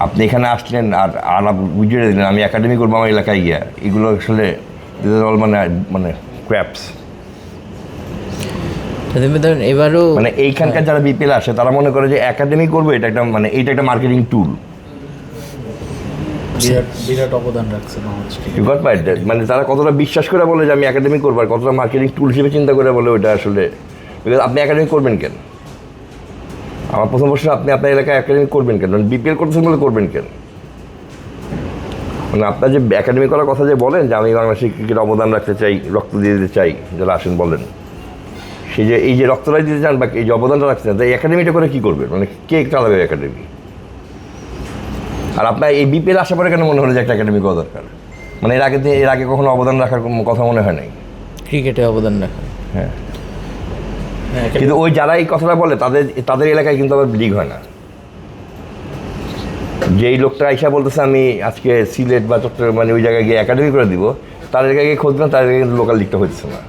আপনি এখানে আসলেন আর আর বুঝিয়ে দিলেন আমি একাডেমি করবো আমার এলাকায় গিয়া, এগুলো আসলে অল মানে মানে ক্র্যাপস। ধরেন এবারও মানে এইখানকার যারা বিপিএল আসে তারা মনে করে যে একাডেমি করবো, এটা একটা মানে এইটা একটা মার্কেটিং টুল। বিরাট অবদান রাখছে Bangladesh cricket. You got my মানে তারা কতটা বিশ্বাস করে বলে যে আমি একাডেমি করবো, আর কতটা মার্কেটিং টুল হিসেবে চিন্তা করে বলে ওটা আসলে। বিকজ আপনি একাডেমি করবেন কেন? আমার প্রথম প্রশ্ন, আপনি আপনার এলাকায় একাডেমি করবেন কেন? বিপিএল করতেছেন বলে করবেন কেন? মানে আপনার যে একাডেমি করার কথা যে বলেন যে আমি বাংলাদেশের ক্রিকেট অবদান রাখতে চাই, রক্ত দিয়ে দিতে চাই, যারা আসেন বলেন, সেই যে এই যে রক্তটাই দিতে চান বা এই যে অবদানটা রাখতে চান, তাই একাডেমিটা করে কী করবেন? মানে কে চালাবে একাডেমি? আর আপনার এই বিপিএল আসার পরে কেন মনে হলো যে একটা একাডেমি করা দরকার? মানে এর আগে কখনো অবদান রাখার কথা মনে হয় নাই? ক্রিকেটে অবদান রাখা। হ্যাঁ, কিন্তু ওই যারা এই কথাটা বলে তাদের এলাকায় কিন্তু আবার লিগ হয় না। যেই লোকটা আইসা বলতেছে আমি আজকে সিলেট বা চট্টগ্রাম মানে ওই জায়গায় গিয়ে একাডেমি করে দিব, তার এলাকায় গিয়ে খোঁজ না, তার এলাকায় কিন্তু লোকাল লিগটা হচ্ছে না।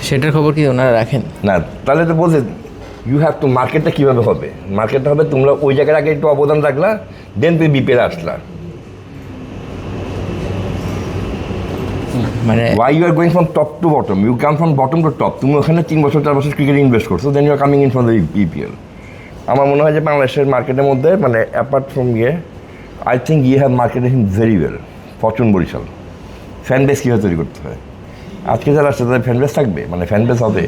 সেটার খবর কি ওনারা রাখেন না, তাহলে তো বলছে ইউ হ্যাভ টু, মার্কেটটা কীভাবে হবে? মার্কেটটা হবে তোমরা ওই জায়গার আগে একটু অবদান রাখলা, দেন তুমি বিপিএল আসলা। মানে why you are going from top to bottom? You come from bottom to top. তুমি ওখানে 3 বছর 4 বছর ক্রিকেট ইনভেস্ট করছো, then you are coming in from the BPL. আমার মনে হয় যে বাংলাদেশের মার্কেটের মধ্যে মানে apart from I think have marketing very well. Fortune Barishal fan base কীভাবে তৈরি করতে হয়, আজকে যারা আসছে তাদের ফ্যান বেস থাকবে, মানে ফ্যান বেস হবে।